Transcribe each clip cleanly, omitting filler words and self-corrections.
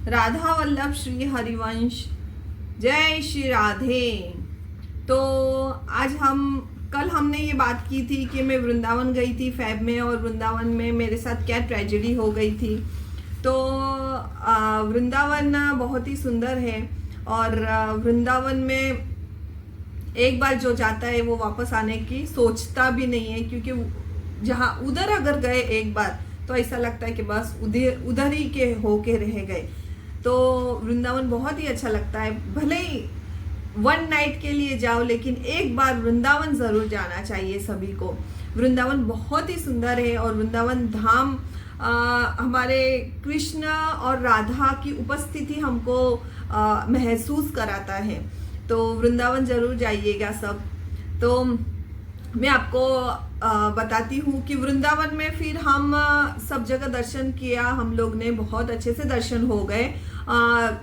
राधा वल्लभ श्री हरिवंश। जय श्री राधे। तो आज कल हमने ये बात की थी कि मैं वृंदावन गई थी फैब में, और वृंदावन में मेरे साथ क्या ट्रेजेडी हो गई थी। तो वृंदावन बहुत ही सुंदर है, और वृंदावन में एक बार जो जाता है वो वापस आने की सोचता भी नहीं है, क्योंकि जहाँ उधर अगर गए एक बार तो ऐसा लगता है कि बस उधर ही के होके रह गए। तो वृंदावन बहुत ही अच्छा लगता है। भले ही वन नाइट के लिए जाओ, लेकिन एक बार वृंदावन जरूर जाना चाहिए सभी को। वृंदावन बहुत ही सुंदर है, और वृंदावन धाम हमारे कृष्ण और राधा की उपस्थिति हमको महसूस कराता है। तो वृंदावन जरूर जाइएगा सब। तो मैं आपको बताती हूँ कि वृंदावन में फिर हम सब जगह दर्शन किया हम लोग ने, बहुत अच्छे से दर्शन हो गए।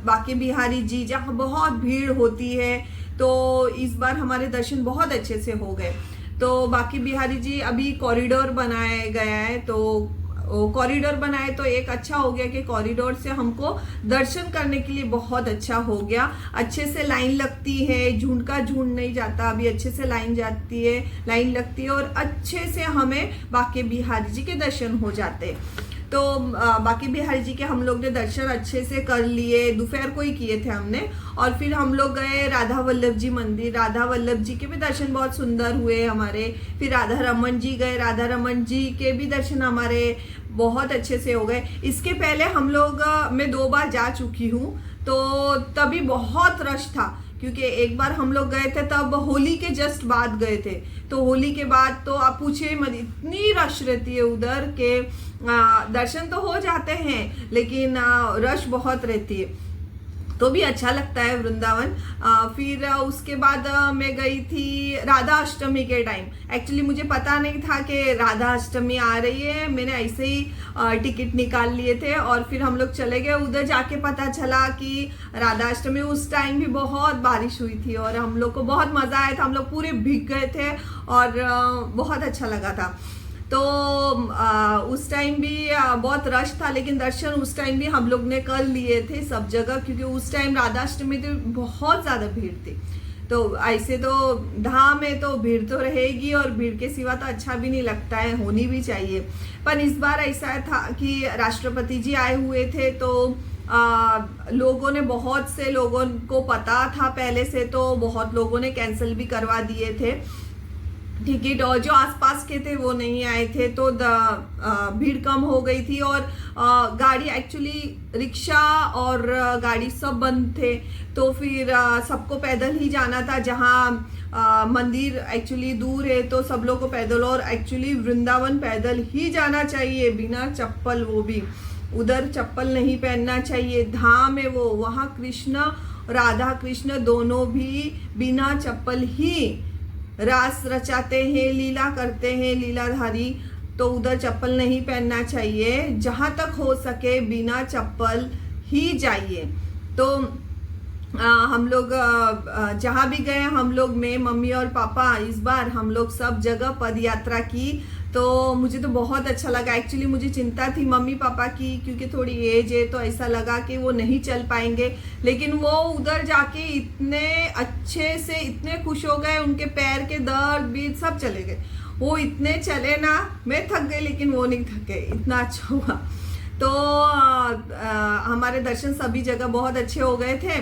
बाकी बिहारी जी जहाँ बहुत भीड़ होती है, तो इस बार हमारे दर्शन बहुत अच्छे से हो गए। तो बाकी बिहारी जी अभी कॉरिडोर बनाया गया है, तो कॉरिडोर बनाए तो एक अच्छा हो गया कि कॉरिडोर से हमको दर्शन करने के लिए बहुत अच्छा हो गया। अच्छे से लाइन लगती है, झुंड का झुंड नहीं जाता, अभी अच्छे से लाइन जाती है, लाइन लगती है, और अच्छे से हमें बाकी बिहारी जी के दर्शन हो जाते। तो बाकी बिहारी जी के हम लोग ने दर्शन अच्छे से कर लिए, दोपहर को ही किए थे हमने। और फिर हम लोग गए राधा वल्लभ जी मंदिर। राधा वल्लभ जी के भी दर्शन बहुत सुंदर हुए हमारे। फिर राधा रमन जी गए, राधा रमन जी के भी दर्शन हमारे बहुत अच्छे से हो गए। इसके पहले हम लोग मैं 2 बार जा चुकी हूँ, तो तभी बहुत रश था, क्योंकि एक बार हम लोग गए थे तब होली के जस्ट बाद गए थे। तो होली के बाद तो आप पूछिए मत, इतनी रश रहती है उधर के दर्शन तो हो जाते हैं, लेकिन रश बहुत रहती है, तो भी अच्छा लगता है वृंदावन। फिर उसके बाद मैं गई थी राधा अष्टमी के टाइम। एक्चुअली मुझे पता नहीं था कि राधा अष्टमी आ रही है, मैंने ऐसे ही टिकट निकाल लिए थे, और फिर हम लोग चले गए। उधर जाके पता चला कि राधा अष्टमी, उस टाइम भी बहुत बारिश हुई थी, और हम लोग को बहुत मज़ा आया था। हम लोग पूरे भीग गए थे, और बहुत अच्छा लगा था। तो उस टाइम भी बहुत रश था, लेकिन दर्शन उस टाइम भी हम लोग ने कर लिए थे सब जगह, क्योंकि उस टाइम राधाष्टमी तो बहुत ज़्यादा भीड़ थी। तो ऐसे तो धाम में तो भीड़ तो रहेगी, और भीड़ के सिवा तो अच्छा भी नहीं लगता है, होनी भी चाहिए। पर इस बार ऐसा था कि राष्ट्रपति जी आए हुए थे, तो लोगों ने, बहुत से लोगों को पता था पहले से, तो बहुत लोगों ने कैंसिल भी करवा दिए थे टिकट, और जो आसपास के थे वो नहीं आए थे, तो भीड़ कम हो गई थी। और गाड़ी एक्चुअली रिक्शा और गाड़ी सब बंद थे, तो फिर सबको पैदल ही जाना था। जहाँ मंदिर एक्चुअली दूर है, तो सब लोग को पैदल, और एक्चुअली वृंदावन पैदल ही जाना चाहिए बिना चप्पल, वो भी उधर चप्पल नहीं पहनना चाहिए। धाम है वो, वहाँ कृष्ण राधा कृष्ण दोनों भी बिना चप्पल ही रास रचाते हैं, लीला करते हैं, लीलाधारी। तो उधर चप्पल नहीं पहनना चाहिए, जहाँ तक हो सके बिना चप्पल ही जाइए। तो हम लोग जहाँ भी गए हम लोग, मैं मम्मी और पापा, इस बार हम लोग सब जगह पद यात्रा की। तो मुझे तो बहुत अच्छा लगा। एक्चुअली मुझे चिंता थी मम्मी पापा की, क्योंकि थोड़ी एज है, तो ऐसा लगा कि वो नहीं चल पाएंगे, लेकिन वो उधर जाके इतने अच्छे से, इतने खुश हो गए, उनके पैर के दर्द भी सब चले गए। वो इतने चले ना, मैं थक गई लेकिन वो नहीं थके, इतना अच्छा हुआ। तो हमारे दर्शन सभी जगह बहुत अच्छे हो गए थे।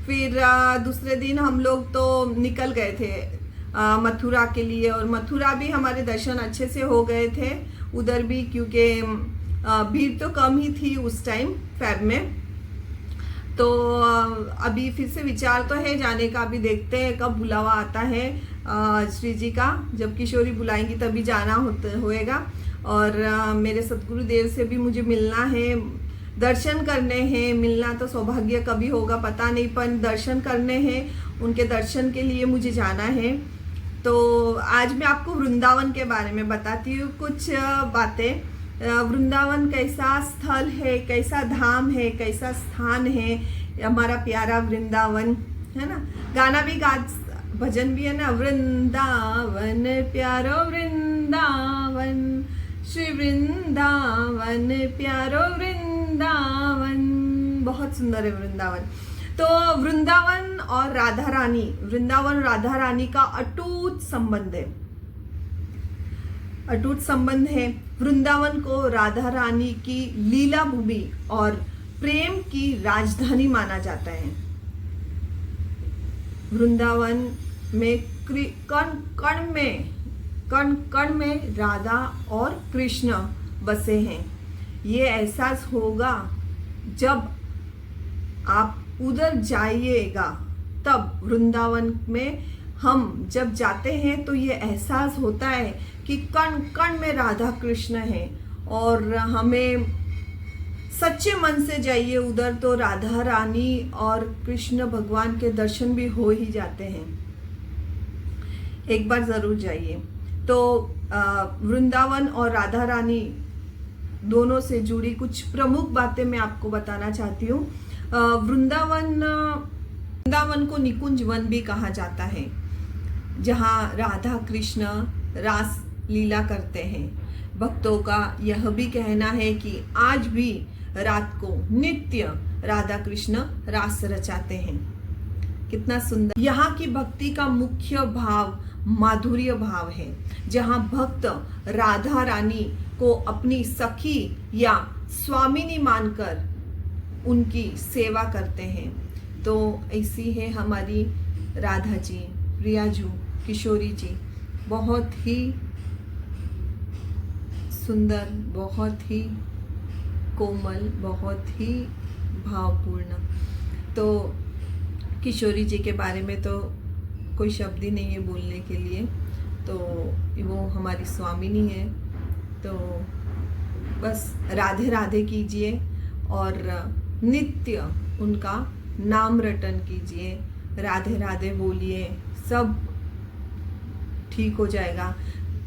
फिर दूसरे दिन हम लोग तो निकल गए थे मथुरा के लिए, और मथुरा भी हमारे दर्शन अच्छे से हो गए थे उधर भी, क्योंकि भीड़ तो कम ही थी उस टाइम फैब में। तो अभी फिर से विचार तो है जाने का, अभी देखते हैं कब बुलावा आता है श्री जी का। जब किशोरी बुलाएंगी तभी जाना होएगा। और मेरे सतगुरुदेव से भी मुझे मिलना है, दर्शन करने हैं। मिलना तो सौभाग्य कभी होगा पता नहीं, पर दर्शन करने हैं, उनके दर्शन के लिए मुझे जाना है। तो आज मैं आपको वृंदावन के बारे में बताती हूँ कुछ बातें। वृंदावन कैसा स्थल है, कैसा धाम है, कैसा स्थान है हमारा प्यारा वृंदावन, है ना। गाना भी भजन भी है ना, वृंदावन प्यारो वृंदावन, श्री वृंदावन प्यारो वृंदावन, बहुत सुंदर है वृंदावन। तो वृंदावन और राधा रानी, वृंदावन राधा रानी का अटूट संबंध है, अटूट संबंध है। वृंदावन को राधा रानी की लीला भूमि और प्रेम की राजधानी माना जाता है। वृंदावन में कण कण में राधा और कृष्ण बसे हैं। ये एहसास होगा जब आप उधर जाइएगा, तब वृंदावन में हम जब जाते हैं तो ये एहसास होता है कि कण कण में राधा कृष्ण है, और हमें सच्चे मन से जाइए उधर तो राधा रानी और कृष्ण भगवान के दर्शन भी हो ही जाते हैं। एक बार जरूर जाइए। तो वृंदावन और राधा रानी दोनों से जुड़ी कुछ प्रमुख बातें मैं आपको बताना चाहती हूँ। वृंदावन को निकुंज वन भी कहा जाता है, जहाँ राधा कृष्ण रास लीला करते हैं। भक्तों का यह भी कहना है कि आज भी रात को नित्य राधा कृष्ण रास रचाते हैं। कितना सुंदर। यहाँ की भक्ति का मुख्य भाव माधुर्य भाव है, जहाँ भक्त राधा रानी को अपनी सखी या स्वामिनी मानकर उनकी सेवा करते हैं। तो ऐसी है हमारी राधा जी, प्रियाजू, किशोरी जी, बहुत ही सुंदर, बहुत ही कोमल, बहुत ही भावपूर्ण। तो किशोरी जी के बारे में तो कोई शब्द ही नहीं है बोलने के लिए। तो वो हमारी स्वामिनी है। तो बस राधे राधे कीजिए और नित्य उनका नाम रटन कीजिए, राधे राधे बोलिए, सब ठीक हो जाएगा।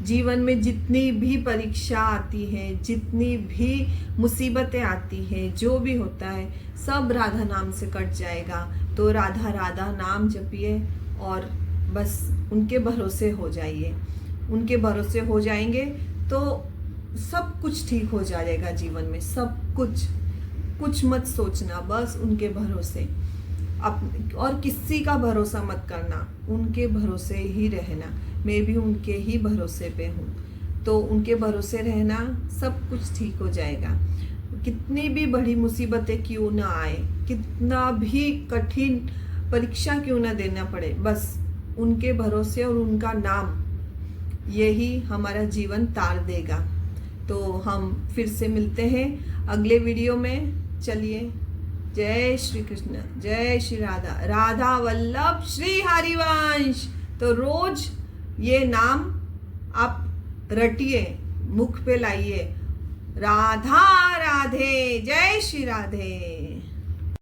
जीवन में जितनी भी परीक्षा आती है, जितनी भी मुसीबतें आती है, जो भी होता है सब राधा नाम से कट जाएगा। तो राधा राधा नाम जपिए और बस उनके भरोसे हो जाइए। उनके भरोसे हो जाएंगे तो सब कुछ ठीक हो जाएगा जीवन में। सब कुछ मत सोचना, बस उनके भरोसे। और किसी का भरोसा मत करना, उनके भरोसे ही रहना। मैं भी उनके ही भरोसे पे हूँ, तो उनके भरोसे रहना, सब कुछ ठीक हो जाएगा। कितनी भी बड़ी मुसीबतें क्यों ना आए, कितना भी कठिन परीक्षा क्यों ना देना पड़े, बस उनके भरोसे और उनका नाम, यही हमारा जीवन तार देगा। तो हम फिर से मिलते हैं अगले वीडियो में। चलिए, जय श्री कृष्ण, जय श्री राधा, राधा वल्लभ श्री हरिवंश। तो रोज ये नाम आप रटिए, मुख पे लाइए, राधा राधे, जय श्री राधे।